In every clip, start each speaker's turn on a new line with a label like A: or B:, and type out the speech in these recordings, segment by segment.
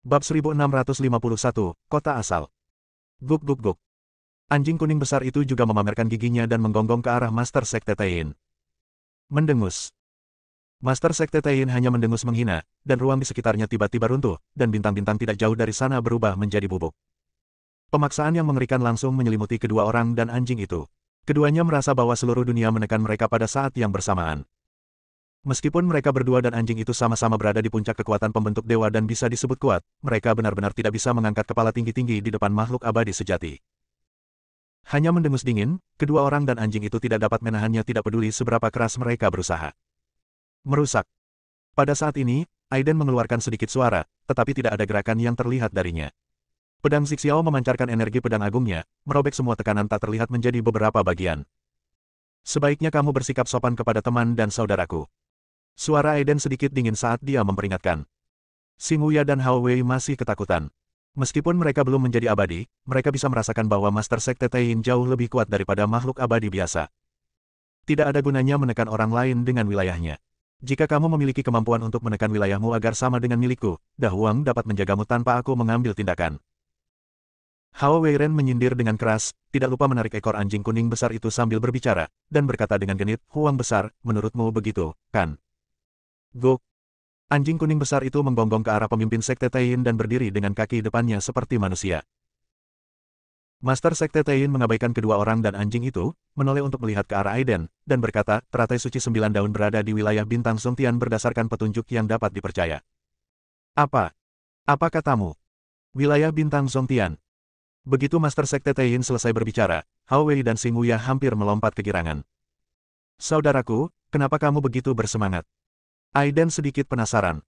A: Bab 1651, Kota Asal. Guk guk guk. Anjing kuning besar itu juga memamerkan giginya dan menggonggong ke arah Master Sekte Taiyin. Mendengus. Master Sekte Taiyin hanya mendengus menghina, dan ruang di sekitarnya tiba-tiba runtuh, dan bintang-bintang tidak jauh dari sana berubah menjadi bubuk. Pemaksaan yang mengerikan langsung menyelimuti kedua orang dan anjing itu. Keduanya merasa bahwa seluruh dunia menekan mereka pada saat yang bersamaan. Meskipun mereka berdua dan anjing itu sama-sama berada di puncak kekuatan pembentuk dewa dan bisa disebut kuat, mereka benar-benar tidak bisa mengangkat kepala tinggi-tinggi di depan makhluk abadi sejati. Hanya mendengus dingin, kedua orang dan anjing itu tidak dapat menahannya, tidak peduli seberapa keras mereka berusaha. Merusak. Pada saat ini, Aiden mengeluarkan sedikit suara, tetapi tidak ada gerakan yang terlihat darinya. Pedang Zixiao memancarkan energi pedang agungnya, merobek semua tekanan tak terlihat menjadi beberapa bagian. Sebaiknya kamu bersikap sopan kepada teman dan saudaraku. Suara Aiden sedikit dingin saat dia memperingatkan. Xing Wuya dan Hao Wei masih ketakutan. Meskipun mereka belum menjadi abadi, mereka bisa merasakan bahwa Master Sekte Taiyin jauh lebih kuat daripada makhluk abadi biasa. Tidak ada gunanya menekan orang lain dengan wilayahnya. Jika kamu memiliki kemampuan untuk menekan wilayahmu agar sama dengan milikku, Da Huang dapat menjagamu tanpa aku mengambil tindakan. Hao Weiren menyindir dengan keras, tidak lupa menarik ekor anjing kuning besar itu sambil berbicara, dan berkata dengan genit, "Huang besar, menurutmu begitu, kan?" Guk. Anjing kuning besar itu menggonggong ke arah pemimpin Sekte Taiyin dan berdiri dengan kaki depannya seperti manusia. Master Sekte Taiyin mengabaikan kedua orang dan anjing itu, menoleh untuk melihat ke arah Aiden, dan berkata, "Teratai suci 9 daun berada di wilayah bintang Songtian berdasarkan petunjuk yang dapat dipercaya." Apa? Apa katamu? Wilayah bintang Songtian. Begitu Master Sekte Taiyin selesai berbicara, Hao Wei dan Xing Wuya hampir melompat kegirangan. "Saudaraku, kenapa kamu begitu bersemangat?" Aiden sedikit penasaran.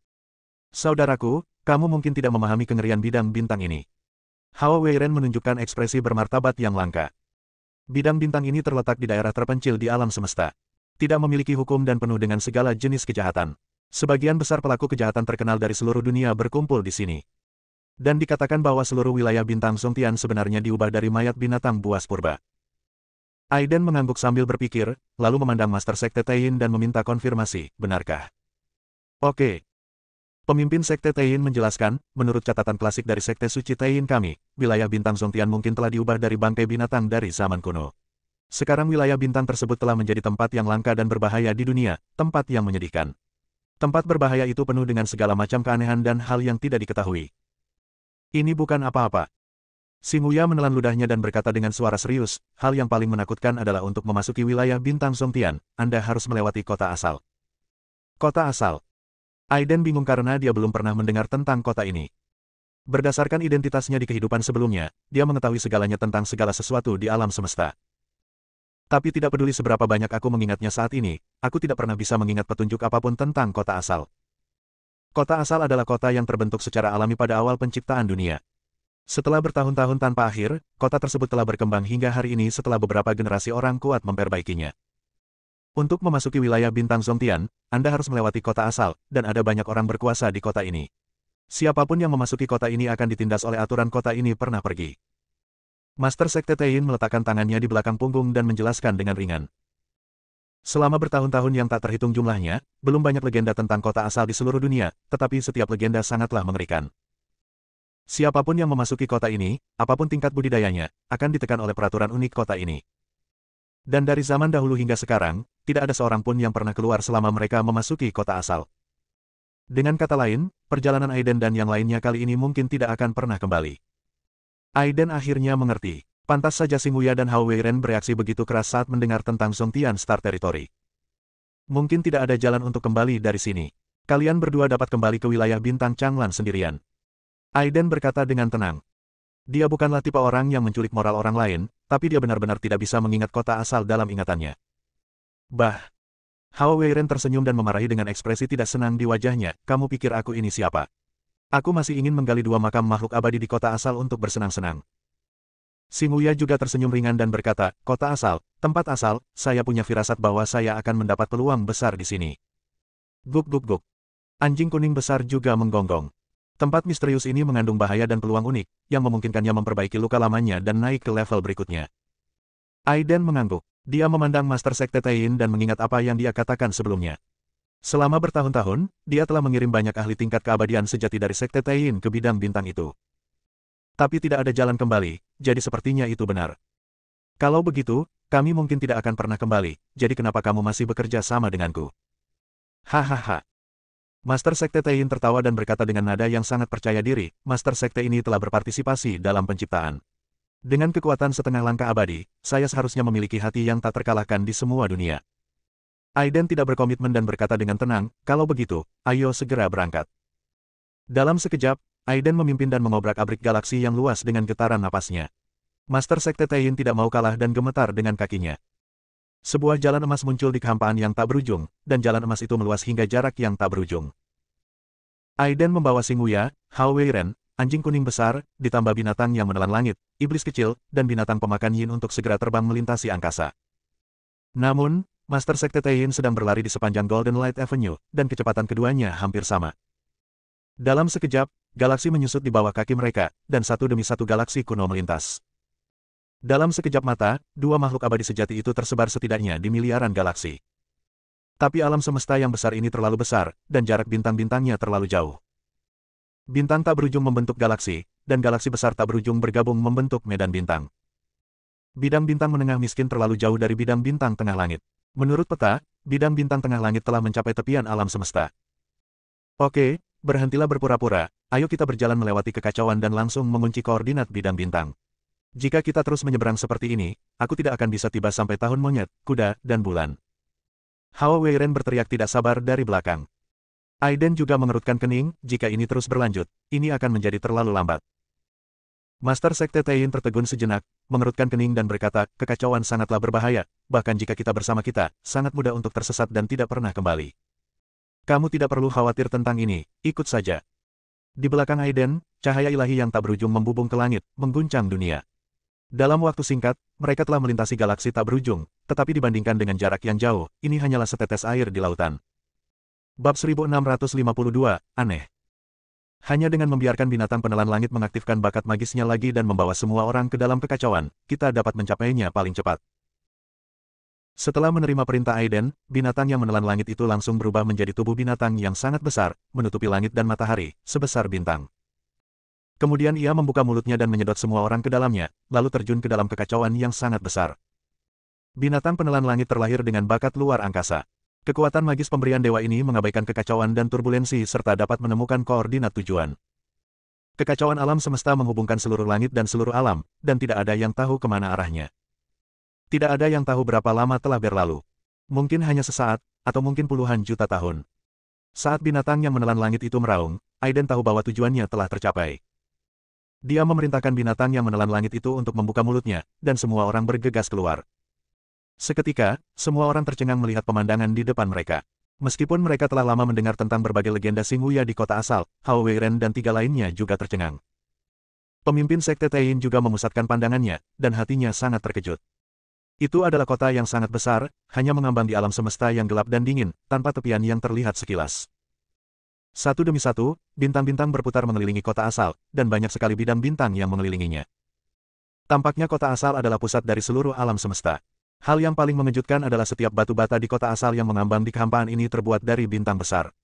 A: "Saudaraku, kamu mungkin tidak memahami kengerian bidang bintang ini." Hao Weiren menunjukkan ekspresi bermartabat yang langka. Bidang bintang ini terletak di daerah terpencil di alam semesta. Tidak memiliki hukum dan penuh dengan segala jenis kejahatan. Sebagian besar pelaku kejahatan terkenal dari seluruh dunia berkumpul di sini. Dan dikatakan bahwa seluruh wilayah bintang Songtian sebenarnya diubah dari mayat binatang buas purba. Aiden mengangguk sambil berpikir, lalu memandang Master Sekte Taiyin dan meminta konfirmasi, "Benarkah?" "Oke." Pemimpin Sekte Taiyin menjelaskan, "Menurut catatan klasik dari Sekte Suci Taiyin kami, wilayah bintang Songtian mungkin telah diubah dari bangkai binatang dari zaman kuno. Sekarang wilayah bintang tersebut telah menjadi tempat yang langka dan berbahaya di dunia, tempat yang menyedihkan. Tempat berbahaya itu penuh dengan segala macam keanehan dan hal yang tidak diketahui. Ini bukan apa-apa." Xing Wuya menelan ludahnya dan berkata dengan suara serius, "Hal yang paling menakutkan adalah untuk memasuki wilayah bintang Songtian, Anda harus melewati kota asal." Kota asal. Aiden bingung karena dia belum pernah mendengar tentang kota ini. Berdasarkan identitasnya di kehidupan sebelumnya, dia mengetahui segalanya tentang segala sesuatu di alam semesta. Tapi tidak peduli seberapa banyak aku mengingatnya saat ini, aku tidak pernah bisa mengingat petunjuk apapun tentang kota asal. Kota asal adalah kota yang terbentuk secara alami pada awal penciptaan dunia. Setelah bertahun-tahun tanpa akhir, kota tersebut telah berkembang hingga hari ini setelah beberapa generasi orang kuat memperbaikinya. Untuk memasuki wilayah bintang Songtian, Anda harus melewati kota asal, dan ada banyak orang berkuasa di kota ini. Siapapun yang memasuki kota ini akan ditindas oleh aturan kota ini pernah pergi. Master Sekte Taiyin meletakkan tangannya di belakang punggung dan menjelaskan dengan ringan. Selama bertahun-tahun yang tak terhitung jumlahnya, belum banyak legenda tentang kota asal di seluruh dunia, tetapi setiap legenda sangatlah mengerikan. Siapapun yang memasuki kota ini, apapun tingkat budidayanya, akan ditekan oleh peraturan unik kota ini. Dan dari zaman dahulu hingga sekarang, tidak ada seorang pun yang pernah keluar selama mereka memasuki kota asal. Dengan kata lain, perjalanan Aiden dan yang lainnya kali ini mungkin tidak akan pernah kembali. Aiden akhirnya mengerti. Pantas saja Xing Wuya dan Hao Weiren bereaksi begitu keras saat mendengar tentang Songtian Star Territory. Mungkin tidak ada jalan untuk kembali dari sini. Kalian berdua dapat kembali ke wilayah bintang Changlan sendirian. Aiden berkata dengan tenang. Dia bukanlah tipe orang yang menculik moral orang lain, tapi dia benar-benar tidak bisa mengingat kota asal dalam ingatannya. Bah! Hao Weiren tersenyum dan memarahi dengan ekspresi tidak senang di wajahnya, "Kamu pikir aku ini siapa? Aku masih ingin menggali 2 makam makhluk abadi di kota asal untuk bersenang-senang." Xing Wuya juga tersenyum ringan dan berkata, "Kota asal, tempat asal, saya punya firasat bahwa saya akan mendapat peluang besar di sini." Guk guk guk. Anjing kuning besar juga menggonggong. Tempat misterius ini mengandung bahaya dan peluang unik, yang memungkinkannya memperbaiki luka lamanya dan naik ke level berikutnya. Aiden mengangguk. Dia memandang Master Sekte Taiyin dan mengingat apa yang dia katakan sebelumnya. Selama bertahun-tahun, dia telah mengirim banyak ahli tingkat keabadian sejati dari Sekte Taiyin ke bidang bintang itu. Tapi tidak ada jalan kembali, jadi sepertinya itu benar. Kalau begitu, kami mungkin tidak akan pernah kembali, jadi kenapa kamu masih bekerja sama denganku? Hahaha. Master Sekte Taiyin tertawa dan berkata dengan nada yang sangat percaya diri, Master Sekte ini telah berpartisipasi dalam penciptaan. Dengan kekuatan setengah langkah abadi, saya seharusnya memiliki hati yang tak terkalahkan di semua dunia. Aiden tidak berkomitmen dan berkata dengan tenang, kalau begitu, ayo segera berangkat. Dalam sekejap, Aiden memimpin dan mengobrak-abrik galaksi yang luas dengan getaran napasnya. Master Sekte Taiyin tidak mau kalah dan gemetar dengan kakinya. Sebuah jalan emas muncul di kehampaan yang tak berujung, dan jalan emas itu meluas hingga jarak yang tak berujung. Aiden membawa Xinghuya, Hao Weiren, anjing kuning besar, ditambah binatang yang menelan langit, iblis kecil, dan binatang pemakan yin untuk segera terbang melintasi angkasa. Namun, Master Sekte Taiyin sedang berlari di sepanjang Golden Light Avenue, dan kecepatan keduanya hampir sama. Dalam sekejap, galaksi menyusut di bawah kaki mereka, dan satu demi satu galaksi kuno melintas. Dalam sekejap mata, dua makhluk abadi sejati itu tersebar setidaknya di miliaran galaksi. Tapi alam semesta yang besar ini terlalu besar, dan jarak bintang-bintangnya terlalu jauh. Bintang tak berujung membentuk galaksi, dan galaksi besar tak berujung bergabung membentuk medan bintang. Bidang bintang menengah miskin terlalu jauh dari bidang bintang tengah langit. Menurut peta, bidang bintang tengah langit telah mencapai tepian alam semesta. Oke, berhentilah berpura-pura, ayo kita berjalan melewati kekacauan dan langsung mengunci koordinat bidang bintang. Jika kita terus menyeberang seperti ini, aku tidak akan bisa tiba sampai tahun monyet, kuda, dan bulan. Hao Weiren berteriak tidak sabar dari belakang. Aiden juga mengerutkan kening, jika ini terus berlanjut, ini akan menjadi terlalu lambat. Master Sekte Taiyin tertegun sejenak, mengerutkan kening dan berkata, kekacauan sangatlah berbahaya, bahkan jika kita bersama kita, sangat mudah untuk tersesat dan tidak pernah kembali. Kamu tidak perlu khawatir tentang ini, ikut saja. Di belakang Aiden, cahaya ilahi yang tak berujung membubung ke langit, mengguncang dunia. Dalam waktu singkat, mereka telah melintasi galaksi tak berujung, tetapi dibandingkan dengan jarak yang jauh, ini hanyalah setetes air di lautan. Bab 1652, aneh. Hanya dengan membiarkan binatang penelan langit mengaktifkan bakat magisnya lagi dan membawa semua orang ke dalam kekacauan, kita dapat mencapainya paling cepat. Setelah menerima perintah Aiden, binatang yang menelan langit itu langsung berubah menjadi tubuh binatang yang sangat besar, menutupi langit dan matahari, sebesar bintang. Kemudian ia membuka mulutnya dan menyedot semua orang ke dalamnya, lalu terjun ke dalam kekacauan yang sangat besar. Binatang penelan langit terlahir dengan bakat luar angkasa. Kekuatan magis pemberian dewa ini mengabaikan kekacauan dan turbulensi serta dapat menemukan koordinat tujuan. Kekacauan alam semesta menghubungkan seluruh langit dan seluruh alam, dan tidak ada yang tahu kemana arahnya. Tidak ada yang tahu berapa lama telah berlalu. Mungkin hanya sesaat, atau mungkin puluhan juta tahun. Saat binatang yang menelan langit itu meraung, Aiden tahu bahwa tujuannya telah tercapai. Dia memerintahkan binatang yang menelan langit itu untuk membuka mulutnya, dan semua orang bergegas keluar. Seketika, semua orang tercengang melihat pemandangan di depan mereka. Meskipun mereka telah lama mendengar tentang berbagai legenda Xinghuya di kota asal, Hao Weiren dan tiga lainnya juga tercengang. Pemimpin Sekte Taiyin juga memusatkan pandangannya, dan hatinya sangat terkejut. Itu adalah kota yang sangat besar, hanya mengambang di alam semesta yang gelap dan dingin, tanpa tepian yang terlihat sekilas. Satu demi satu, bintang-bintang berputar mengelilingi kota asal, dan banyak sekali bidang bintang yang mengelilinginya. Tampaknya kota asal adalah pusat dari seluruh alam semesta. Hal yang paling mengejutkan adalah setiap batu bata di kota asal yang mengambang di kehampaan ini terbuat dari bintang besar.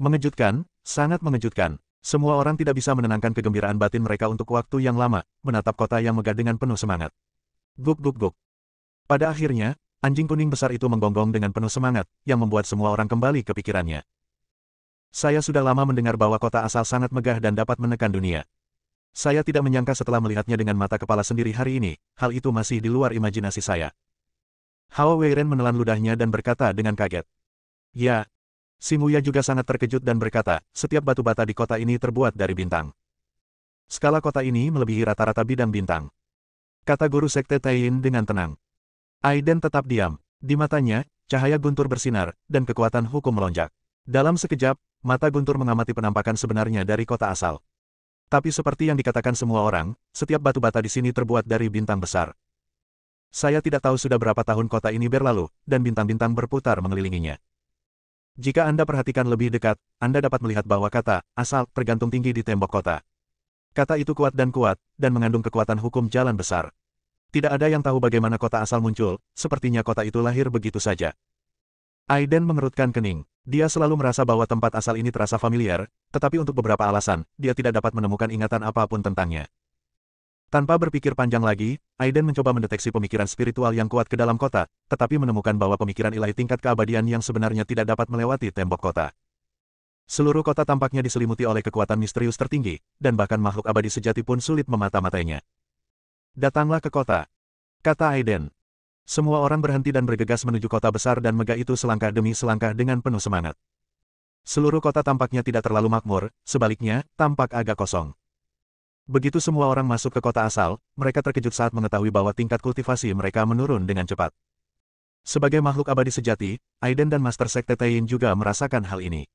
A: Mengejutkan, sangat mengejutkan. Semua orang tidak bisa menenangkan kegembiraan batin mereka untuk waktu yang lama, menatap kota yang megah dengan penuh semangat. Guk guk guk. Pada akhirnya, anjing kuning besar itu menggonggong dengan penuh semangat, yang membuat semua orang kembali ke pikirannya. Saya sudah lama mendengar bahwa kota asal sangat megah dan dapat menekan dunia. Saya tidak menyangka setelah melihatnya dengan mata kepala sendiri hari ini, hal itu masih di luar imajinasi saya. Hao Weiren menelan ludahnya dan berkata dengan kaget. Ya. Xinghuya juga sangat terkejut dan berkata, setiap batu bata di kota ini terbuat dari bintang. Skala kota ini melebihi rata-rata bidang bintang. Kata guru Sekte Taiyin dengan tenang. Aiden tetap diam. Di matanya, cahaya guntur bersinar, dan kekuatan hukum melonjak. Dalam sekejap, mata Guntur mengamati penampakan sebenarnya dari kota asal. Tapi seperti yang dikatakan semua orang, setiap batu bata di sini terbuat dari bintang besar. Saya tidak tahu sudah berapa tahun kota ini berlalu, dan bintang-bintang berputar mengelilinginya. Jika Anda perhatikan lebih dekat, Anda dapat melihat bahwa kata asal tergantung tinggi di tembok kota. Kata itu kuat, dan mengandung kekuatan hukum jalan besar. Tidak ada yang tahu bagaimana kota asal muncul, sepertinya kota itu lahir begitu saja. Aiden mengerutkan kening. Dia selalu merasa bahwa tempat asal ini terasa familiar, tetapi untuk beberapa alasan, dia tidak dapat menemukan ingatan apapun tentangnya. Tanpa berpikir panjang lagi, Aiden mencoba mendeteksi pemikiran spiritual yang kuat ke dalam kota, tetapi menemukan bahwa pemikiran ilahi tingkat keabadian yang sebenarnya tidak dapat melewati tembok kota. Seluruh kota tampaknya diselimuti oleh kekuatan misterius tertinggi, dan bahkan makhluk abadi sejati pun sulit memata-matainya. Datanglah ke kota, kata Aiden. Semua orang berhenti dan bergegas menuju kota besar dan megah itu selangkah demi selangkah dengan penuh semangat. Seluruh kota tampaknya tidak terlalu makmur, sebaliknya, tampak agak kosong. Begitu semua orang masuk ke kota asal, mereka terkejut saat mengetahui bahwa tingkat kultivasi mereka menurun dengan cepat. Sebagai makhluk abadi sejati, Aiden dan Master Sekte Tain juga merasakan hal ini.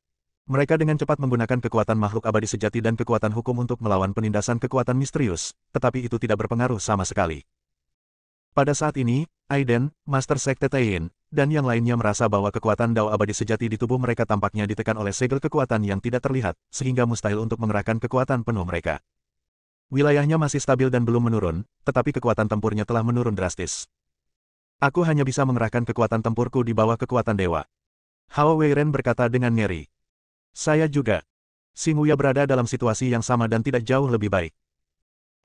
A: Mereka dengan cepat menggunakan kekuatan makhluk abadi sejati dan kekuatan hukum untuk melawan penindasan kekuatan misterius, tetapi itu tidak berpengaruh sama sekali. Pada saat ini, Aiden, Master Sekte Tain, dan yang lainnya merasa bahwa kekuatan Dao abadi sejati di tubuh mereka tampaknya ditekan oleh segel kekuatan yang tidak terlihat, sehingga mustahil untuk mengerahkan kekuatan penuh mereka. Wilayahnya masih stabil dan belum menurun, tetapi kekuatan tempurnya telah menurun drastis. Aku hanya bisa mengerahkan kekuatan tempurku di bawah kekuatan dewa. Hao Weiren berkata dengan ngeri. Saya juga. Xing Wuya berada dalam situasi yang sama dan tidak jauh lebih baik.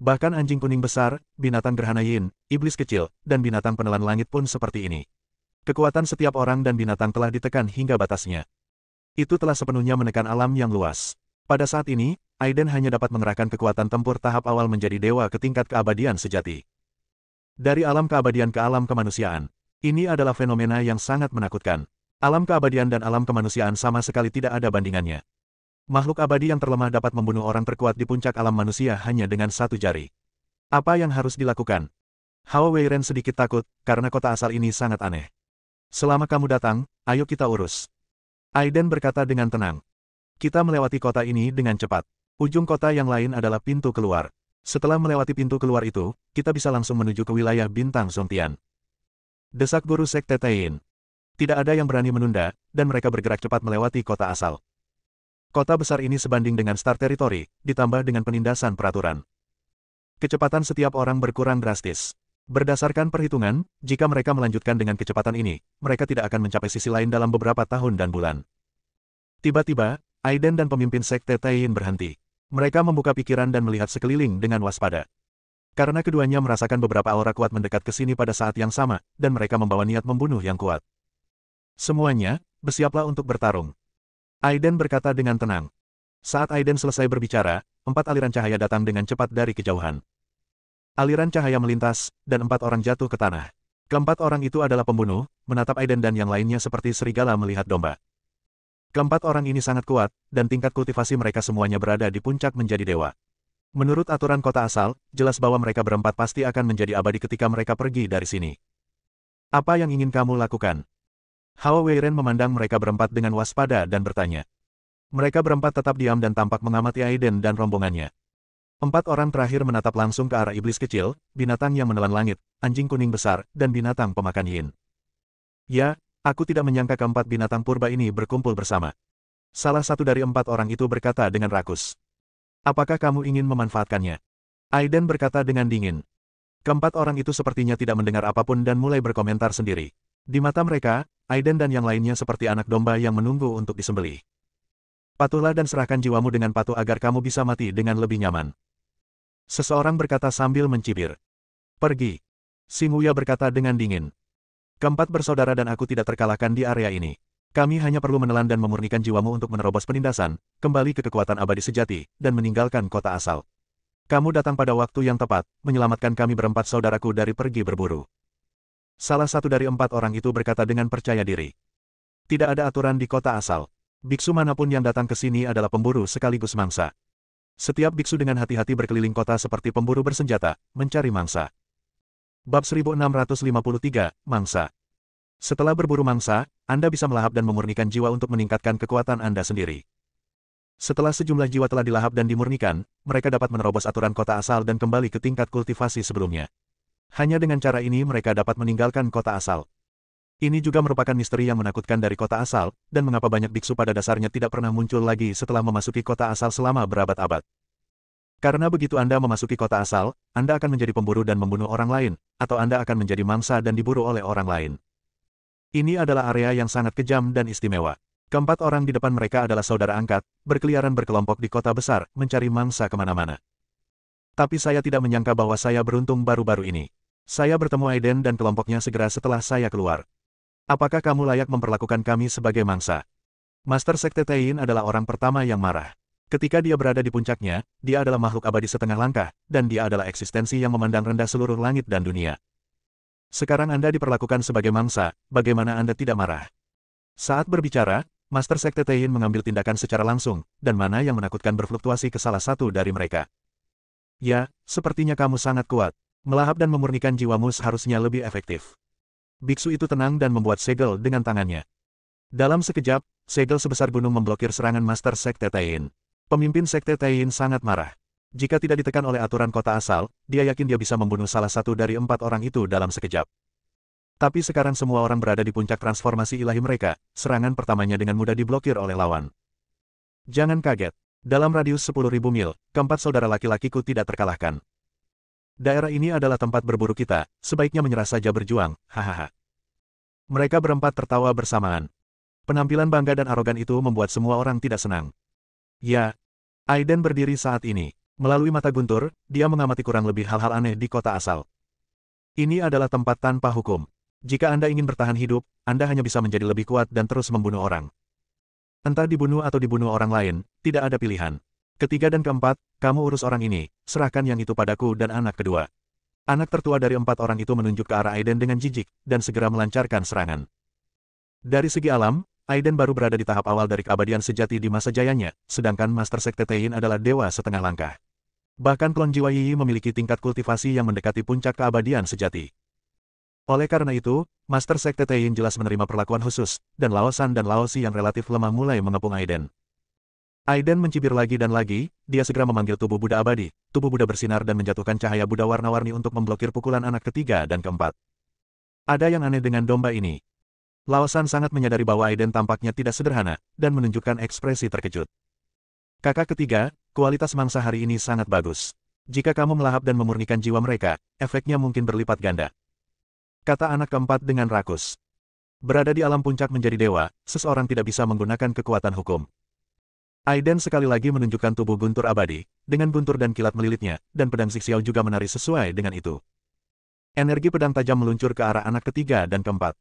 A: Bahkan anjing kuning besar, binatang gerhana yin, iblis kecil, dan binatang penelan langit pun seperti ini. Kekuatan setiap orang dan binatang telah ditekan hingga batasnya. Itu telah sepenuhnya menekan alam yang luas. Pada saat ini, Aiden hanya dapat mengerahkan kekuatan tempur tahap awal menjadi dewa ke tingkat keabadian sejati. Dari alam keabadian ke alam kemanusiaan. Ini adalah fenomena yang sangat menakutkan. Alam keabadian dan alam kemanusiaan sama sekali tidak ada bandingannya. Makhluk abadi yang terlemah dapat membunuh orang terkuat di puncak alam manusia hanya dengan satu jari. Apa yang harus dilakukan? Hao Weiren sedikit takut, karena kota asal ini sangat aneh. Selama kamu datang, ayo kita urus. Aiden berkata dengan tenang. Kita melewati kota ini dengan cepat. Ujung kota yang lain adalah pintu keluar. Setelah melewati pintu keluar itu, kita bisa langsung menuju ke wilayah bintang Zongtian. Desak guru Sekte Tain. Tidak ada yang berani menunda, dan mereka bergerak cepat melewati kota asal. Kota besar ini sebanding dengan Star Territory, ditambah dengan penindasan peraturan. Kecepatan setiap orang berkurang drastis. Berdasarkan perhitungan, jika mereka melanjutkan dengan kecepatan ini, mereka tidak akan mencapai sisi lain dalam beberapa tahun dan bulan. Tiba-tiba, Aiden dan pemimpin Sekte Tain berhenti. Mereka membuka pikiran dan melihat sekeliling dengan waspada. Karena keduanya merasakan beberapa aura kuat mendekat ke sini pada saat yang sama, dan mereka membawa niat membunuh yang kuat. Semuanya, bersiaplah untuk bertarung. Aiden berkata dengan tenang. Saat Aiden selesai berbicara, 4 aliran cahaya datang dengan cepat dari kejauhan. Aliran cahaya melintas, dan 4 orang jatuh ke tanah. Keempat orang itu adalah pembunuh, menatap Aiden dan yang lainnya seperti serigala melihat domba. Keempat orang ini sangat kuat, dan tingkat kultivasi mereka semuanya berada di puncak menjadi dewa. Menurut aturan kota asal, jelas bahwa mereka berempat pasti akan menjadi abadi ketika mereka pergi dari sini. Apa yang ingin kamu lakukan? Hao Weiren memandang mereka berempat dengan waspada dan bertanya. Mereka berempat tetap diam dan tampak mengamati Aiden dan rombongannya. 4 orang terakhir menatap langsung ke arah iblis kecil, binatang yang menelan langit, anjing kuning besar, dan binatang pemakan yin. Ya, aku tidak menyangka keempat binatang purba ini berkumpul bersama. Salah satu dari 4 orang itu berkata dengan rakus. Apakah kamu ingin memanfaatkannya? Aiden berkata dengan dingin. Keempat orang itu sepertinya tidak mendengar apapun dan mulai berkomentar sendiri. Di mata mereka, Aiden dan yang lainnya seperti anak domba yang menunggu untuk disembelih. Patuhlah dan serahkan jiwamu dengan patuh agar kamu bisa mati dengan lebih nyaman. Seseorang berkata sambil mencibir. Pergi. Xing Wuya berkata dengan dingin. Keempat bersaudara dan aku tidak terkalahkan di area ini. Kami hanya perlu menelan dan memurnikan jiwamu untuk menerobos penindasan, kembali ke kekuatan abadi sejati, dan meninggalkan kota asal. Kamu datang pada waktu yang tepat, menyelamatkan kami berempat saudaraku dari pergi berburu. Salah satu dari 4 orang itu berkata dengan percaya diri. Tidak ada aturan di kota asal. Biksu manapun yang datang ke sini adalah pemburu sekaligus mangsa. Setiap biksu dengan hati-hati berkeliling kota seperti pemburu bersenjata, mencari mangsa. Bab 1653, Mangsa. Setelah berburu mangsa, Anda bisa melahap dan memurnikan jiwa untuk meningkatkan kekuatan Anda sendiri. Setelah sejumlah jiwa telah dilahap dan dimurnikan, mereka dapat menerobos aturan kota asal dan kembali ke tingkat kultivasi sebelumnya. Hanya dengan cara ini mereka dapat meninggalkan kota asal. Ini juga merupakan misteri yang menakutkan dari kota asal, dan mengapa banyak biksu pada dasarnya tidak pernah muncul lagi setelah memasuki kota asal selama berabad-abad. Karena begitu Anda memasuki kota asal, Anda akan menjadi pemburu dan membunuh orang lain, atau Anda akan menjadi mangsa dan diburu oleh orang lain. Ini adalah area yang sangat kejam dan istimewa. Keempat orang di depan mereka adalah saudara angkat, berkeliaran berkelompok di kota besar, mencari mangsa kemana-mana. Tapi saya tidak menyangka bahwa saya beruntung baru-baru ini. Saya bertemu Aiden dan kelompoknya segera setelah saya keluar. Apakah kamu layak memperlakukan kami sebagai mangsa? Master Sekte Taiyin adalah orang pertama yang marah. Ketika dia berada di puncaknya, dia adalah makhluk abadi setengah langkah, dan dia adalah eksistensi yang memandang rendah seluruh langit dan dunia. Sekarang Anda diperlakukan sebagai mangsa, bagaimana Anda tidak marah? Saat berbicara, Master Sekte Taiyin mengambil tindakan secara langsung, dan mana yang menakutkan berfluktuasi ke salah satu dari mereka. Ya, sepertinya kamu sangat kuat. Melahap dan memurnikan jiwamu seharusnya lebih efektif. Biksu itu tenang dan membuat segel dengan tangannya. Dalam sekejap, segel sebesar gunung memblokir serangan Master Sekte Taiyin. Pemimpin Sekte Taiyin sangat marah. Jika tidak ditekan oleh aturan kota asal, dia yakin dia bisa membunuh salah satu dari 4 orang itu dalam sekejap. Tapi sekarang semua orang berada di puncak transformasi ilahi mereka, serangan pertamanya dengan mudah diblokir oleh lawan. Jangan kaget. Dalam radius 10.000 mil, keempat saudara laki-lakiku tidak terkalahkan. Daerah ini adalah tempat berburu kita, sebaiknya menyerah saja berjuang, hahaha. Mereka berempat tertawa bersamaan. Penampilan bangga dan arogan itu membuat semua orang tidak senang. Ya. Aiden berdiri saat ini. Melalui mata guntur, dia mengamati kurang lebih hal-hal aneh di kota asal. Ini adalah tempat tanpa hukum. Jika Anda ingin bertahan hidup, Anda hanya bisa menjadi lebih kuat dan terus membunuh orang. Entah dibunuh atau dibunuh orang lain, tidak ada pilihan. Ketiga dan keempat, kamu urus orang ini, serahkan yang itu padaku dan anak kedua. Anak tertua dari 4 orang itu menunjuk ke arah Aiden dengan jijik, dan segera melancarkan serangan. Dari segi alam, Aiden baru berada di tahap awal dari keabadian sejati di masa jayanya, sedangkan Master Sekte Taiyin adalah dewa setengah langkah. Bahkan klon jiwa Yi memiliki tingkat kultivasi yang mendekati puncak keabadian sejati. Oleh karena itu, Master Sekte Taiyin jelas menerima perlakuan khusus, dan Laosan dan Laosi yang relatif lemah mulai mengepung Aiden. Aiden mencibir lagi dan lagi, dia segera memanggil tubuh Buddha abadi, tubuh Buddha bersinar dan menjatuhkan cahaya Buddha warna-warni untuk memblokir pukulan anak ketiga dan keempat. Ada yang aneh dengan domba ini. Laosan sangat menyadari bahwa Aiden tampaknya tidak sederhana, dan menunjukkan ekspresi terkejut. Kakak ketiga, kualitas mangsa hari ini sangat bagus. Jika kamu melahap dan memurnikan jiwa mereka, efeknya mungkin berlipat ganda. Kata anak keempat dengan rakus. Berada di alam puncak menjadi dewa, seseorang tidak bisa menggunakan kekuatan hukum. Aiden sekali lagi menunjukkan tubuh guntur abadi, dengan guntur dan kilat melilitnya, dan pedang Zixiao juga menari sesuai dengan itu. Energi pedang tajam meluncur ke arah anak ketiga dan keempat.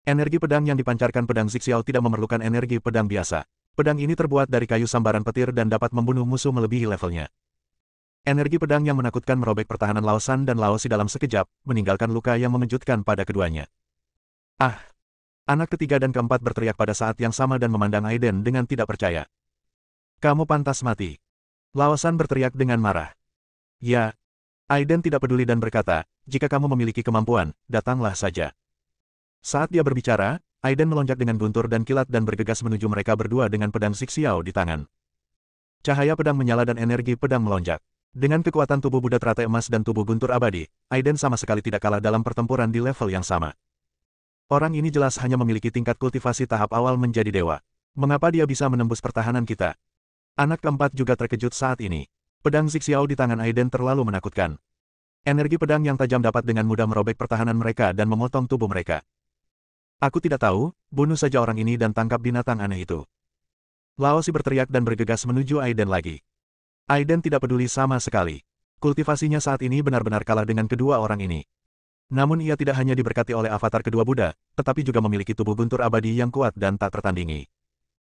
A: Energi pedang yang dipancarkan pedang Zixiao tidak memerlukan energi pedang biasa. Pedang ini terbuat dari kayu sambaran petir dan dapat membunuh musuh melebihi levelnya. Energi pedang yang menakutkan merobek pertahanan Laosan dan Laosi dalam sekejap, meninggalkan luka yang mengejutkan pada keduanya. Ah! Anak ketiga dan keempat berteriak pada saat yang sama dan memandang Aiden dengan tidak percaya. Kamu pantas mati. Laosan berteriak dengan marah. Ya. Aiden tidak peduli dan berkata, jika kamu memiliki kemampuan, datanglah saja. Saat dia berbicara, Aiden melonjak dengan guntur dan kilat dan bergegas menuju mereka berdua dengan pedang Zixiao di tangan. Cahaya pedang menyala dan energi pedang melonjak. Dengan kekuatan tubuh Buddha teratai emas dan tubuh guntur abadi, Aiden sama sekali tidak kalah dalam pertempuran di level yang sama. Orang ini jelas hanya memiliki tingkat kultivasi tahap awal menjadi dewa. Mengapa dia bisa menembus pertahanan kita? Anak keempat juga terkejut saat ini. Pedang Zixiao di tangan Aiden terlalu menakutkan. Energi pedang yang tajam dapat dengan mudah merobek pertahanan mereka dan memotong tubuh mereka. Aku tidak tahu, bunuh saja orang ini dan tangkap binatang aneh itu. Laosi berteriak dan bergegas menuju Aiden lagi. Aiden tidak peduli sama sekali. Kultivasinya saat ini benar-benar kalah dengan kedua orang ini. Namun ia tidak hanya diberkati oleh avatar kedua Buddha, tetapi juga memiliki tubuh guntur abadi yang kuat dan tak tertandingi.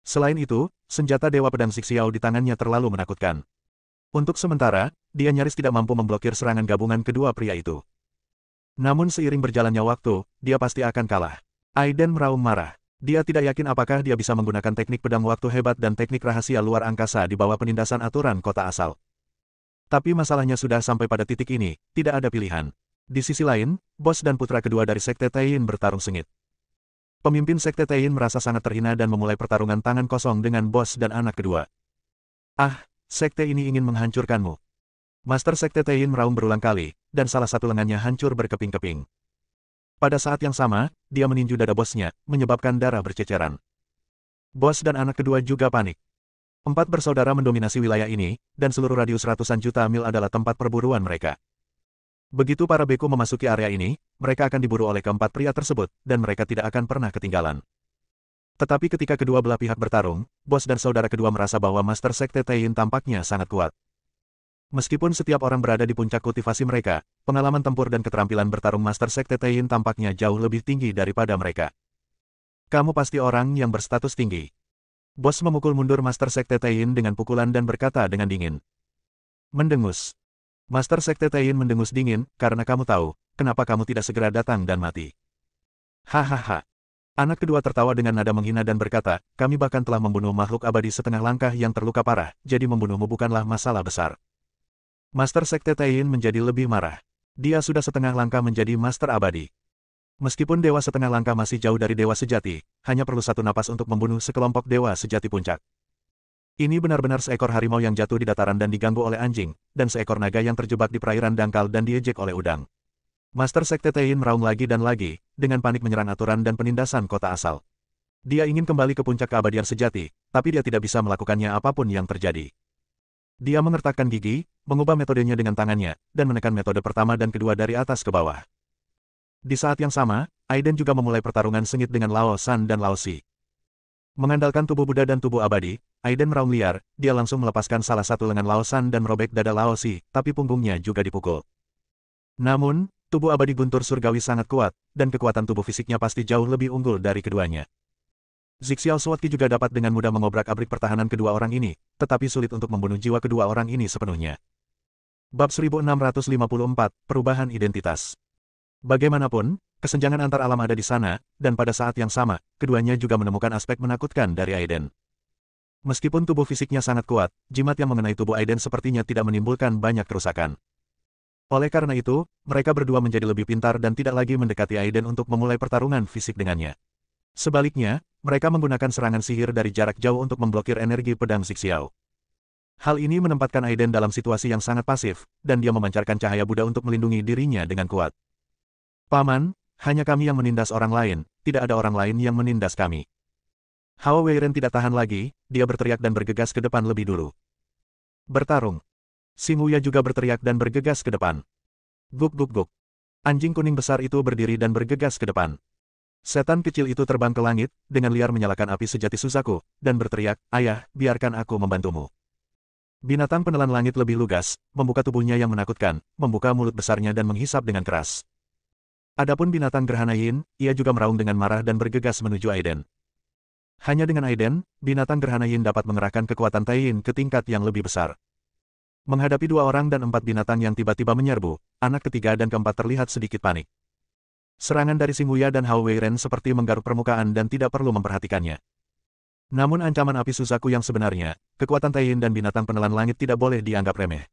A: Selain itu, senjata Dewa Pedang Zixiao di tangannya terlalu menakutkan. Untuk sementara, dia nyaris tidak mampu memblokir serangan gabungan kedua pria itu. Namun seiring berjalannya waktu, dia pasti akan kalah. Aiden meraung marah. Dia tidak yakin apakah dia bisa menggunakan teknik pedang waktu hebat dan teknik rahasia luar angkasa di bawah penindasan aturan kota asal. Tapi masalahnya sudah sampai pada titik ini, tidak ada pilihan. Di sisi lain, bos dan putra kedua dari Sekte Taiyin bertarung sengit. Pemimpin Sekte Taiyin merasa sangat terhina dan memulai pertarungan tangan kosong dengan bos dan anak kedua. Ah, sekte ini ingin menghancurkanmu. Master Sekte Taiyin meraung berulang kali, dan salah satu lengannya hancur berkeping-keping. Pada saat yang sama, dia meninju dada bosnya, menyebabkan darah berceceran. Bos dan anak kedua juga panik. 4 bersaudara mendominasi wilayah ini, dan seluruh radius ratusan juta mil adalah tempat perburuan mereka. Begitu para beku memasuki area ini, mereka akan diburu oleh keempat pria tersebut, dan mereka tidak akan pernah ketinggalan. Tetapi ketika kedua belah pihak bertarung, bos dan saudara kedua merasa bahwa Master Sekte Taiyin tampaknya sangat kuat. Meskipun setiap orang berada di puncak kultivasi mereka, pengalaman tempur dan keterampilan bertarung Master Sekte Taiyin tampaknya jauh lebih tinggi daripada mereka. Kamu pasti orang yang berstatus tinggi. Bos memukul mundur Master Sekte Taiyin dengan pukulan dan berkata dengan dingin. Mendengus. Master Sekte Taiyin mendengus dingin, karena kamu tahu, kenapa kamu tidak segera datang dan mati. Hahaha. Anak kedua tertawa dengan nada menghina dan berkata, kami bahkan telah membunuh makhluk abadi setengah langkah yang terluka parah, jadi membunuhmu bukanlah masalah besar. Master Sekte Taiyin menjadi lebih marah. Dia sudah setengah langkah menjadi Master Abadi. Meskipun dewa setengah langkah masih jauh dari dewa sejati, hanya perlu satu napas untuk membunuh sekelompok dewa sejati puncak. Ini benar-benar seekor harimau yang jatuh di dataran dan diganggu oleh anjing, dan seekor naga yang terjebak di perairan dangkal dan diejek oleh udang. Master Sekte Taiyin meraung lagi dan lagi, dengan panik menyerang aturan dan penindasan kota asal. Dia ingin kembali ke puncak keabadian sejati, tapi dia tidak bisa melakukannya apapun yang terjadi. Dia mengertakkan gigi, mengubah metodenya dengan tangannya, dan menekan metode pertama dan kedua dari atas ke bawah. Di saat yang sama, Aiden juga memulai pertarungan sengit dengan Lao San dan Lao Si. Mengandalkan tubuh Buddha dan tubuh abadi, Aiden meraung liar, dia langsung melepaskan salah satu lengan Lao San dan merobek dada Lao Si, tapi punggungnya juga dipukul. Namun, tubuh abadi guntur surgawi sangat kuat, dan kekuatan tubuh fisiknya pasti jauh lebih unggul dari keduanya. Zixiao Suatki juga dapat dengan mudah mengobrak-abrik pertahanan kedua orang ini, tetapi sulit untuk membunuh jiwa kedua orang ini sepenuhnya. Bab 1654, Perubahan Identitas. Bagaimanapun, kesenjangan antar alam ada di sana, dan pada saat yang sama, keduanya juga menemukan aspek menakutkan dari Aiden. Meskipun tubuh fisiknya sangat kuat, jimat yang mengenai tubuh Aiden sepertinya tidak menimbulkan banyak kerusakan. Oleh karena itu, mereka berdua menjadi lebih pintar dan tidak lagi mendekati Aiden untuk memulai pertarungan fisik dengannya. Sebaliknya, mereka menggunakan serangan sihir dari jarak jauh untuk memblokir energi pedang Zixiao. Hal ini menempatkan Aiden dalam situasi yang sangat pasif, dan dia memancarkan cahaya Buddha untuk melindungi dirinya dengan kuat. Paman, hanya kami yang menindas orang lain, tidak ada orang lain yang menindas kami. Hao Weiren tidak tahan lagi, dia berteriak dan bergegas ke depan lebih dulu. Bertarung. Xing Wuya juga berteriak dan bergegas ke depan. Guk guk guk. Anjing kuning besar itu berdiri dan bergegas ke depan. Setan kecil itu terbang ke langit, dengan liar menyalakan api sejati Suzaku, dan berteriak, ayah, biarkan aku membantumu. Binatang penelan langit lebih lugas, membuka tubuhnya yang menakutkan, membuka mulut besarnya dan menghisap dengan keras. Adapun binatang gerhana Yin, ia juga meraung dengan marah dan bergegas menuju Aiden. Hanya dengan Aiden, binatang gerhana Yin dapat mengerahkan kekuatan Taiyin ke tingkat yang lebih besar. Menghadapi dua orang dan empat binatang yang tiba-tiba menyerbu, anak ketiga dan keempat terlihat sedikit panik. Serangan dari Xing Wuya dan Hao Weiren seperti menggaruk permukaan dan tidak perlu memperhatikannya. Namun ancaman api Suzaku yang sebenarnya, kekuatan Taiyin dan binatang penelan langit tidak boleh dianggap remeh.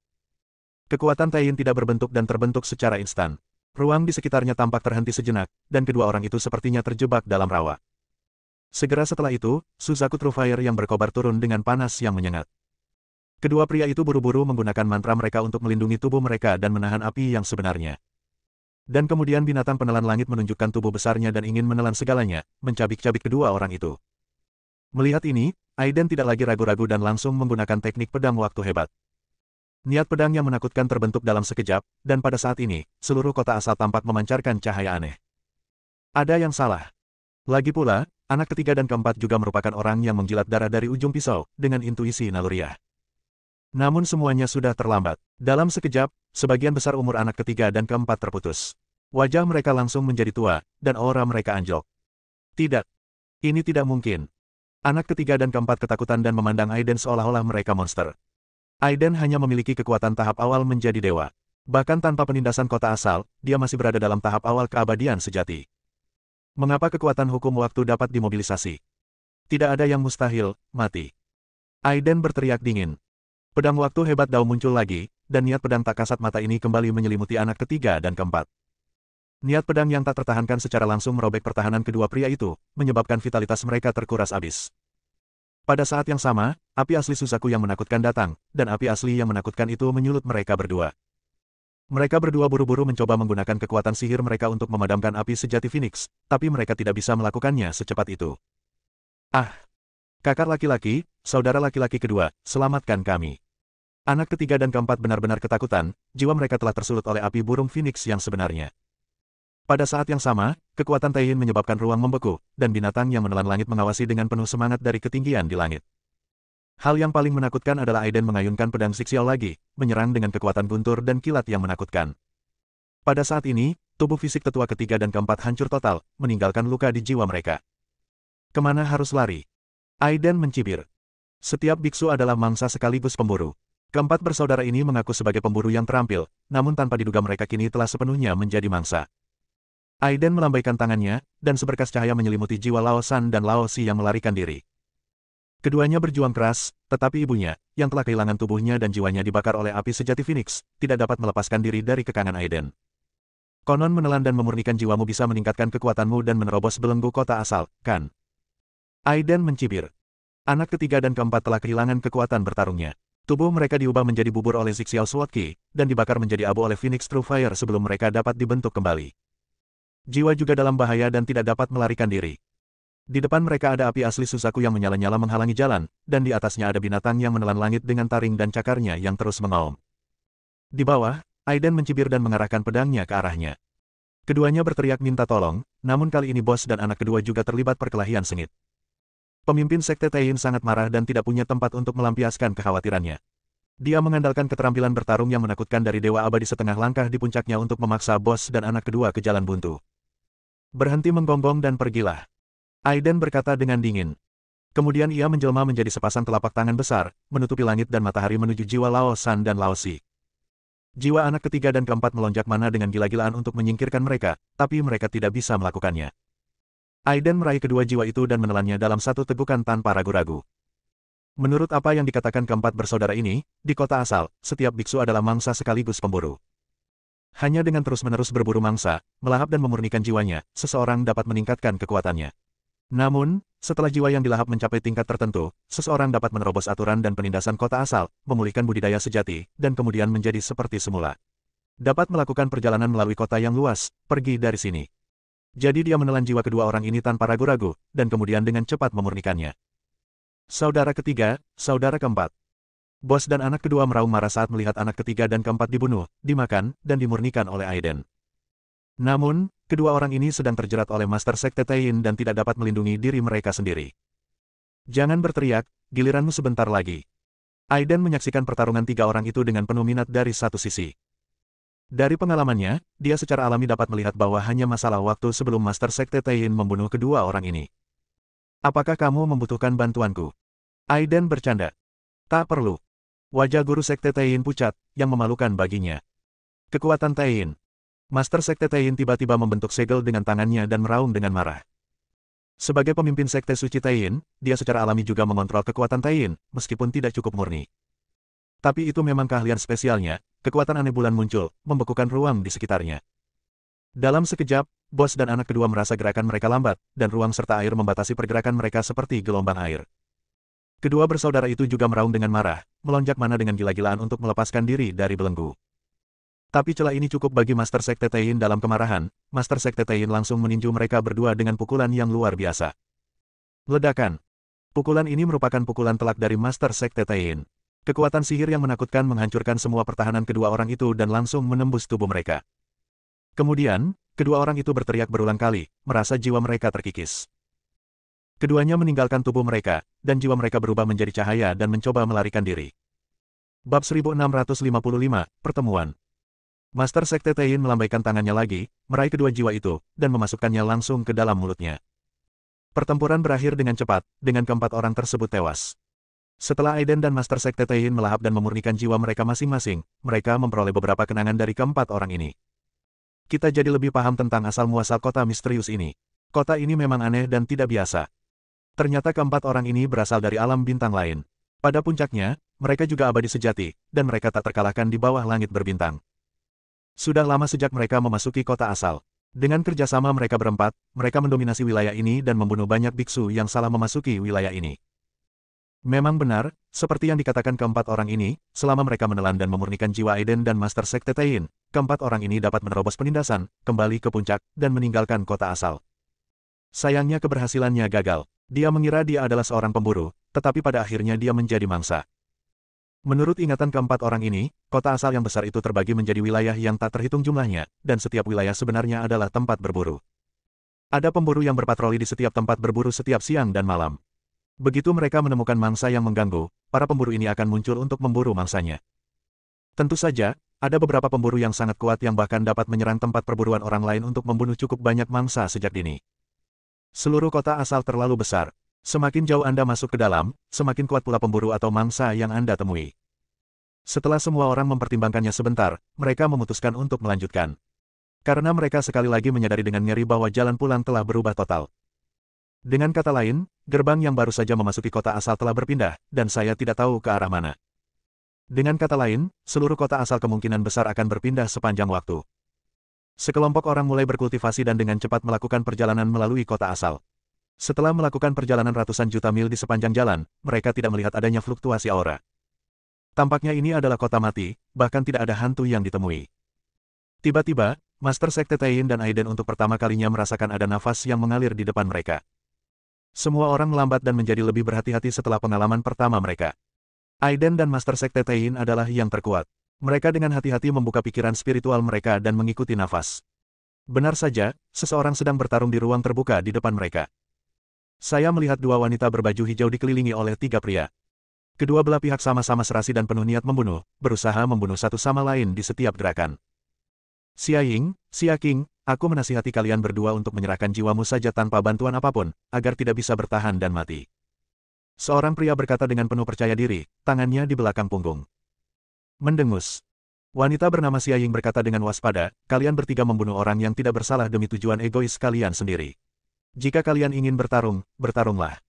A: Kekuatan Taiyin tidak berbentuk dan terbentuk secara instan. Ruang di sekitarnya tampak terhenti sejenak, dan kedua orang itu sepertinya terjebak dalam rawa. Segera setelah itu, Suzaku True Fire yang berkobar turun dengan panas yang menyengat. Kedua pria itu buru-buru menggunakan mantra mereka untuk melindungi tubuh mereka dan menahan api yang sebenarnya. Dan kemudian binatang penelan langit menunjukkan tubuh besarnya dan ingin menelan segalanya, mencabik-cabik kedua orang itu. Melihat ini, Aiden tidak lagi ragu-ragu dan langsung menggunakan teknik pedang waktu hebat. Niat pedang yang menakutkan terbentuk dalam sekejap, dan pada saat ini, seluruh kota asal tampak memancarkan cahaya aneh. Ada yang salah. Lagi pula, anak ketiga dan keempat juga merupakan orang yang menjilat darah dari ujung pisau, dengan intuisi naluriah. Namun semuanya sudah terlambat. Dalam sekejap, sebagian besar umur anak ketiga dan keempat terputus. Wajah mereka langsung menjadi tua, dan aura mereka anjlok. Tidak. Ini tidak mungkin. Anak ketiga dan keempat ketakutan dan memandang Aiden seolah-olah mereka monster. Aiden hanya memiliki kekuatan tahap awal menjadi dewa. Bahkan tanpa penindasan kota asal, dia masih berada dalam tahap awal keabadian sejati. Mengapa kekuatan hukum waktu dapat dimobilisasi? Tidak ada yang mustahil, mati. Aiden berteriak dingin. Pedang waktu hebat Dao muncul lagi, dan niat pedang tak kasat mata ini kembali menyelimuti anak ketiga dan keempat. Niat pedang yang tak tertahankan secara langsung merobek pertahanan kedua pria itu, menyebabkan vitalitas mereka terkuras habis. Pada saat yang sama, api asli Suzaku yang menakutkan datang, dan api asli yang menakutkan itu menyulut mereka berdua. Mereka berdua buru-buru mencoba menggunakan kekuatan sihir mereka untuk memadamkan api sejati Phoenix, tapi mereka tidak bisa melakukannya secepat itu. Ah! Kakak laki-laki, saudara laki-laki kedua, selamatkan kami. Anak ketiga dan keempat benar-benar ketakutan, jiwa mereka telah tersulut oleh api burung Phoenix yang sebenarnya. Pada saat yang sama, kekuatan Taiyin menyebabkan ruang membeku, dan binatang yang menelan langit mengawasi dengan penuh semangat dari ketinggian di langit. Hal yang paling menakutkan adalah Aiden mengayunkan pedang Sixiao lagi, menyerang dengan kekuatan guntur dan kilat yang menakutkan. Pada saat ini, tubuh fisik tetua ketiga dan keempat hancur total, meninggalkan luka di jiwa mereka. Kemana harus lari? Aiden mencibir. Setiap biksu adalah mangsa sekaligus pemburu. Keempat bersaudara ini mengaku sebagai pemburu yang terampil, namun tanpa diduga mereka kini telah sepenuhnya menjadi mangsa. Aiden melambaikan tangannya, dan seberkas cahaya menyelimuti jiwa Lao San dan Lao Si yang melarikan diri. Keduanya berjuang keras, tetapi ibunya, yang telah kehilangan tubuhnya dan jiwanya dibakar oleh api sejati Phoenix, tidak dapat melepaskan diri dari kekangan Aiden. Konon menelan dan memurnikan jiwamu bisa meningkatkan kekuatanmu dan menerobos belenggu kota asal, kan? Aiden mencibir. Anak ketiga dan keempat telah kehilangan kekuatan bertarungnya. Tubuh mereka diubah menjadi bubur oleh Zixiao Sword Ki, dan dibakar menjadi abu oleh Phoenix True Fire sebelum mereka dapat dibentuk kembali. Jiwa juga dalam bahaya dan tidak dapat melarikan diri. Di depan mereka ada api asli Suzaku yang menyala-nyala menghalangi jalan, dan di atasnya ada binatang yang menelan langit dengan taring dan cakarnya yang terus mengaum. Di bawah, Aiden mencibir dan mengarahkan pedangnya ke arahnya. Keduanya berteriak minta tolong, namun kali ini bos dan anak kedua juga terlibat perkelahian sengit. Pemimpin Sekte Taiyin sangat marah dan tidak punya tempat untuk melampiaskan kekhawatirannya. Dia mengandalkan keterampilan bertarung yang menakutkan dari Dewa Abadi setengah langkah di puncaknya untuk memaksa bos dan anak kedua ke jalan buntu. Berhenti menggonggong dan pergilah. Aiden berkata dengan dingin. Kemudian ia menjelma menjadi sepasang telapak tangan besar, menutupi langit dan matahari menuju jiwa Lao San dan Lao Si. Jiwa anak ketiga dan keempat melonjak mana dengan gila-gilaan untuk menyingkirkan mereka, tapi mereka tidak bisa melakukannya. Aiden meraih kedua jiwa itu dan menelannya dalam satu tegukan tanpa ragu-ragu. Menurut apa yang dikatakan keempat bersaudara ini, di kota asal, setiap biksu adalah mangsa sekaligus pemburu. Hanya dengan terus-menerus berburu mangsa, melahap dan memurnikan jiwanya, seseorang dapat meningkatkan kekuatannya. Namun, setelah jiwa yang dilahap mencapai tingkat tertentu, seseorang dapat menerobos aturan dan penindasan kota asal, memulihkan budidaya sejati, dan kemudian menjadi seperti semula. Dapat melakukan perjalanan melalui kota yang luas, pergi dari sini. Jadi dia menelan jiwa kedua orang ini tanpa ragu-ragu, dan kemudian dengan cepat memurnikannya. Saudara ketiga, saudara keempat. Bos dan anak kedua meraung marah saat melihat anak ketiga dan keempat dibunuh, dimakan, dan dimurnikan oleh Aiden. Namun, kedua orang ini sedang terjerat oleh Master Sekte Taiyin dan tidak dapat melindungi diri mereka sendiri. Jangan berteriak, giliranmu sebentar lagi. Aiden menyaksikan pertarungan tiga orang itu dengan penuh minat dari satu sisi. Dari pengalamannya, dia secara alami dapat melihat bahwa hanya masalah waktu sebelum Master Sekte Taiyin membunuh kedua orang ini. Apakah kamu membutuhkan bantuanku? Aiden bercanda. Tak perlu. Wajah guru Sekte Taiyin pucat, yang memalukan baginya. Kekuatan Taiyin. Master Sekte Taiyin tiba-tiba membentuk segel dengan tangannya dan meraung dengan marah. Sebagai pemimpin Sekte Suci Taiyin, dia secara alami juga mengontrol kekuatan Taiyin, meskipun tidak cukup murni. Tapi itu memang keahlian spesialnya, kekuatan aneh bulan muncul, membekukan ruang di sekitarnya. Dalam sekejap, bos dan anak kedua merasa gerakan mereka lambat, dan ruang serta air membatasi pergerakan mereka seperti gelombang air. Kedua bersaudara itu juga meraung dengan marah, melonjak mana dengan gila-gilaan untuk melepaskan diri dari belenggu. Tapi celah ini cukup bagi Master Sekte Taiyin dalam kemarahan, Master Sekte Taiyin langsung meninju mereka berdua dengan pukulan yang luar biasa. Ledakan. Pukulan ini merupakan pukulan telak dari Master Sekte Taiyin. Kekuatan sihir yang menakutkan menghancurkan semua pertahanan kedua orang itu dan langsung menembus tubuh mereka. Kemudian, kedua orang itu berteriak berulang kali, merasa jiwa mereka terkikis. Keduanya meninggalkan tubuh mereka, dan jiwa mereka berubah menjadi cahaya dan mencoba melarikan diri. Bab 1655, Pertemuan. Master Sekte Taiyin melambaikan tangannya lagi, meraih kedua jiwa itu, dan memasukkannya langsung ke dalam mulutnya. Pertempuran berakhir dengan cepat, dengan keempat orang tersebut tewas. Setelah Aiden dan Master Sekte Taiyin melahap dan memurnikan jiwa mereka masing-masing, mereka memperoleh beberapa kenangan dari keempat orang ini. Kita jadi lebih paham tentang asal-muasal kota misterius ini. Kota ini memang aneh dan tidak biasa. Ternyata keempat orang ini berasal dari alam bintang lain. Pada puncaknya, mereka juga abadi sejati, dan mereka tak terkalahkan di bawah langit berbintang. Sudah lama sejak mereka memasuki kota asal. Dengan kerjasama mereka berempat, mereka mendominasi wilayah ini dan membunuh banyak biksu yang salah memasuki wilayah ini. Memang benar, seperti yang dikatakan keempat orang ini, selama mereka menelan dan memurnikan jiwa Aiden dan Master Sekte Taiyin, keempat orang ini dapat menerobos penindasan, kembali ke puncak, dan meninggalkan kota asal. Sayangnya keberhasilannya gagal. Dia mengira dia adalah seorang pemburu, tetapi pada akhirnya dia menjadi mangsa. Menurut ingatan keempat orang ini, kota asal yang besar itu terbagi menjadi wilayah yang tak terhitung jumlahnya, dan setiap wilayah sebenarnya adalah tempat berburu. Ada pemburu yang berpatroli di setiap tempat berburu setiap siang dan malam. Begitu mereka menemukan mangsa yang mengganggu, para pemburu ini akan muncul untuk memburu mangsanya. Tentu saja, ada beberapa pemburu yang sangat kuat yang bahkan dapat menyerang tempat perburuan orang lain untuk membunuh cukup banyak mangsa sejak dini. Seluruh kota asal terlalu besar. Semakin jauh Anda masuk ke dalam, semakin kuat pula pemburu atau mangsa yang Anda temui. Setelah semua orang mempertimbangkannya sebentar, mereka memutuskan untuk melanjutkan. Karena mereka sekali lagi menyadari dengan ngeri bahwa jalan pulang telah berubah total. Dengan kata lain, gerbang yang baru saja memasuki kota asal telah berpindah, dan saya tidak tahu ke arah mana. Dengan kata lain, seluruh kota asal kemungkinan besar akan berpindah sepanjang waktu. Sekelompok orang mulai berkultivasi dan dengan cepat melakukan perjalanan melalui kota asal. Setelah melakukan perjalanan ratusan juta mil di sepanjang jalan, mereka tidak melihat adanya fluktuasi aura. Tampaknya ini adalah kota mati, bahkan tidak ada hantu yang ditemui. Tiba-tiba, Master Sekte Tain dan Aiden untuk pertama kalinya merasakan ada nafas yang mengalir di depan mereka. Semua orang melambat dan menjadi lebih berhati-hati setelah pengalaman pertama mereka. Aiden dan Master Sekte Tain adalah yang terkuat. Mereka dengan hati-hati membuka pikiran spiritual mereka dan mengikuti nafas. Benar saja, seseorang sedang bertarung di ruang terbuka di depan mereka. Saya melihat dua wanita berbaju hijau dikelilingi oleh tiga pria. Kedua belah pihak sama-sama serasi dan penuh niat membunuh, berusaha membunuh satu sama lain di setiap gerakan. Xia Ying, Xia Qing, aku menasihati kalian berdua untuk menyerahkan jiwamu saja tanpa bantuan apapun, agar tidak bisa bertahan dan mati. Seorang pria berkata dengan penuh percaya diri, tangannya di belakang punggung. Mendengus. Wanita bernama Xia Ying berkata dengan waspada, kalian bertiga membunuh orang yang tidak bersalah demi tujuan egois kalian sendiri. Jika kalian ingin bertarung, bertarunglah.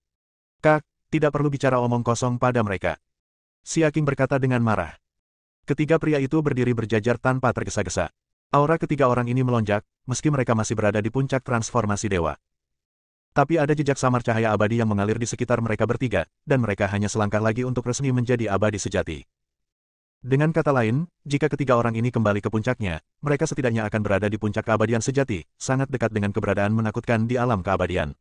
A: Kak, tidak perlu bicara omong kosong pada mereka. Xia Qing berkata dengan marah. Ketiga pria itu berdiri berjajar tanpa tergesa-gesa. Aura ketiga orang ini melonjak, meski mereka masih berada di puncak transformasi dewa. Tapi ada jejak samar cahaya abadi yang mengalir di sekitar mereka bertiga, dan mereka hanya selangkah lagi untuk resmi menjadi abadi sejati. Dengan kata lain, jika ketiga orang ini kembali ke puncaknya, mereka setidaknya akan berada di puncak keabadian sejati, sangat dekat dengan keberadaan menakutkan di alam keabadian.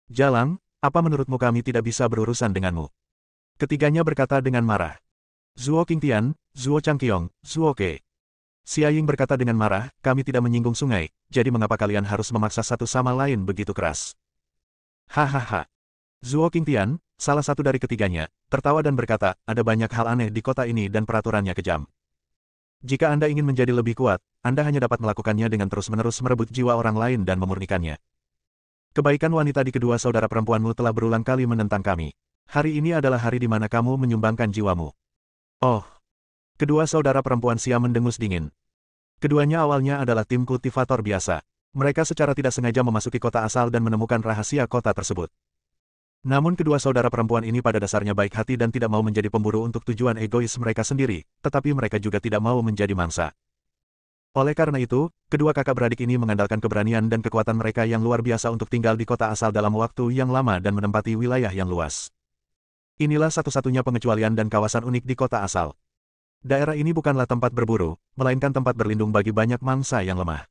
A: Jalang, apa menurutmu kami tidak bisa berurusan denganmu? Ketiganya berkata dengan marah. Zuo Qingtian, Zuo Changqiong, Zuo Ke. Xia Ying berkata dengan marah, kami tidak menyinggung sungai, jadi mengapa kalian harus memaksa satu sama lain begitu keras? Hahaha. Zuo Qingtian, salah satu dari ketiganya, tertawa dan berkata, ada banyak hal aneh di kota ini dan peraturannya kejam. Jika Anda ingin menjadi lebih kuat, Anda hanya dapat melakukannya dengan terus-menerus merebut jiwa orang lain dan memurnikannya. Kebaikan wanita di kedua saudara perempuanmu telah berulang kali menentang kami. Hari ini adalah hari di mana kamu menyumbangkan jiwamu. Oh. Kedua saudara perempuan Xia mendengus dingin. Keduanya awalnya adalah tim kultivator biasa. Mereka secara tidak sengaja memasuki kota asal dan menemukan rahasia kota tersebut. Namun kedua saudara perempuan ini pada dasarnya baik hati dan tidak mau menjadi pemburu untuk tujuan egois mereka sendiri, tetapi mereka juga tidak mau menjadi mangsa. Oleh karena itu, kedua kakak beradik ini mengandalkan keberanian dan kekuatan mereka yang luar biasa untuk tinggal di kota asal dalam waktu yang lama dan menempati wilayah yang luas. Inilah satu-satunya pengecualian dan kawasan unik di kota asal. Daerah ini bukanlah tempat berburu, melainkan tempat berlindung bagi banyak mangsa yang lemah.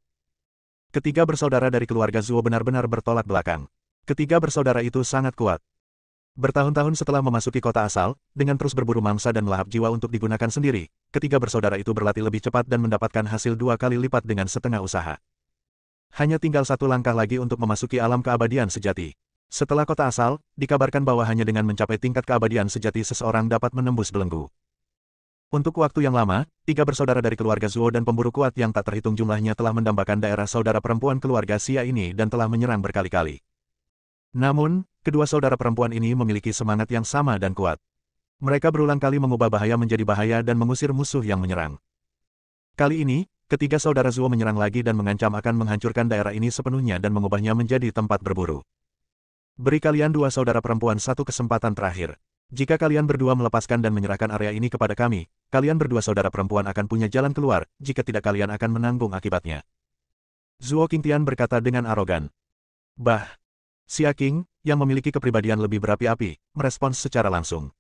A: Ketiga bersaudara dari keluarga Zuo benar-benar bertolak belakang. Ketiga bersaudara itu sangat kuat. Bertahun-tahun setelah memasuki kota asal, dengan terus berburu mangsa dan melahap jiwa untuk digunakan sendiri, ketiga bersaudara itu berlatih lebih cepat dan mendapatkan hasil 2 kali lipat dengan setengah usaha. Hanya tinggal satu langkah lagi untuk memasuki alam keabadian sejati. Setelah kota asal, dikabarkan bahwa hanya dengan mencapai tingkat keabadian sejati seseorang dapat menembus belenggu. Untuk waktu yang lama, 3 bersaudara dari keluarga Zuo dan pemburu kuat yang tak terhitung jumlahnya telah mendambakan daerah saudara perempuan keluarga Xia ini dan telah menyerang berkali-kali. Namun, kedua saudara perempuan ini memiliki semangat yang sama dan kuat. Mereka berulang kali mengubah bahaya menjadi bahaya dan mengusir musuh yang menyerang. Kali ini, ketiga saudara Zuo menyerang lagi dan mengancam akan menghancurkan daerah ini sepenuhnya dan mengubahnya menjadi tempat berburu. Beri kalian 2 saudara perempuan satu kesempatan terakhir. Jika kalian berdua melepaskan dan menyerahkan area ini kepada kami, kalian berdua saudara perempuan akan punya jalan keluar, jika tidak kalian akan menanggung akibatnya. Zuo Qingtian berkata dengan arogan. Bah. Xia Qing, yang memiliki kepribadian lebih berapi-api, merespons secara langsung.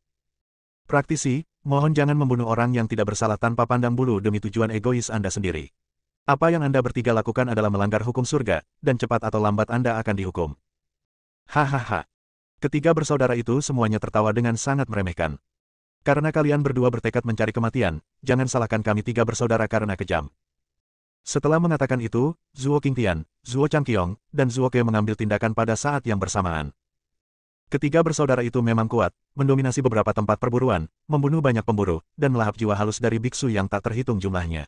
A: Praktisi, mohon jangan membunuh orang yang tidak bersalah tanpa pandang bulu demi tujuan egois Anda sendiri. Apa yang Anda bertiga lakukan adalah melanggar hukum surga, dan cepat atau lambat Anda akan dihukum. Hahaha. Ketiga bersaudara itu semuanya tertawa dengan sangat meremehkan. Karena kalian berdua bertekad mencari kematian, jangan salahkan kami tiga bersaudara karena kejam. Setelah mengatakan itu, Zuo Qingtian, Zuo Changqiong, dan Zuo Ke mengambil tindakan pada saat yang bersamaan. Ketiga bersaudara itu memang kuat, mendominasi beberapa tempat perburuan, membunuh banyak pemburu, dan melahap jiwa halus dari biksu yang tak terhitung jumlahnya.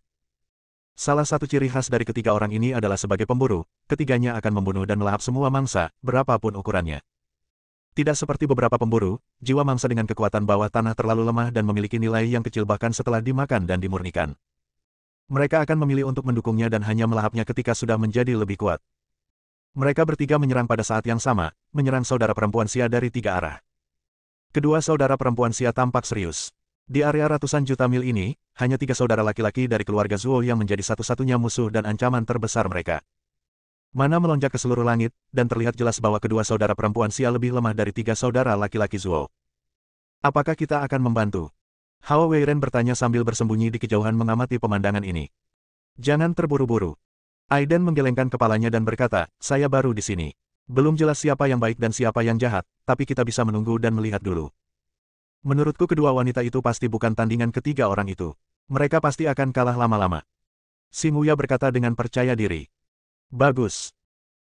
A: Salah satu ciri khas dari ketiga orang ini adalah sebagai pemburu, ketiganya akan membunuh dan melahap semua mangsa, berapapun ukurannya. Tidak seperti beberapa pemburu, jiwa mangsa dengan kekuatan bawah tanah terlalu lemah dan memiliki nilai yang kecil bahkan setelah dimakan dan dimurnikan. Mereka akan memilih untuk mendukungnya dan hanya melahapnya ketika sudah menjadi lebih kuat. Mereka bertiga menyerang pada saat yang sama, menyerang saudara perempuan Xia dari tiga arah. Kedua saudara perempuan Xia tampak serius. Di area ratusan juta mil ini, hanya tiga saudara laki-laki dari keluarga Zuo yang menjadi satu-satunya musuh dan ancaman terbesar mereka. Mana melonjak ke seluruh langit, dan terlihat jelas bahwa kedua saudara perempuan Xia lebih lemah dari tiga saudara laki-laki Zuo. Apakah kita akan membantu? Hao Weiren bertanya sambil bersembunyi di kejauhan mengamati pemandangan ini. Jangan terburu-buru. Aiden menggelengkan kepalanya dan berkata, saya baru di sini. Belum jelas siapa yang baik dan siapa yang jahat, tapi kita bisa menunggu dan melihat dulu. Menurutku kedua wanita itu pasti bukan tandingan ketiga orang itu. Mereka pasti akan kalah lama-lama. Xing Wuya berkata dengan percaya diri. Bagus.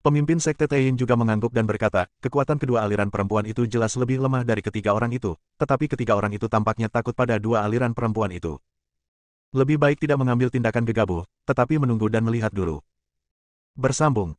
A: Pemimpin Sekte Taiyin juga mengangguk dan berkata, kekuatan kedua aliran perempuan itu jelas lebih lemah dari ketiga orang itu, tetapi ketiga orang itu tampaknya takut pada dua aliran perempuan itu. Lebih baik tidak mengambil tindakan gegabah, tetapi menunggu dan melihat dulu. Bersambung.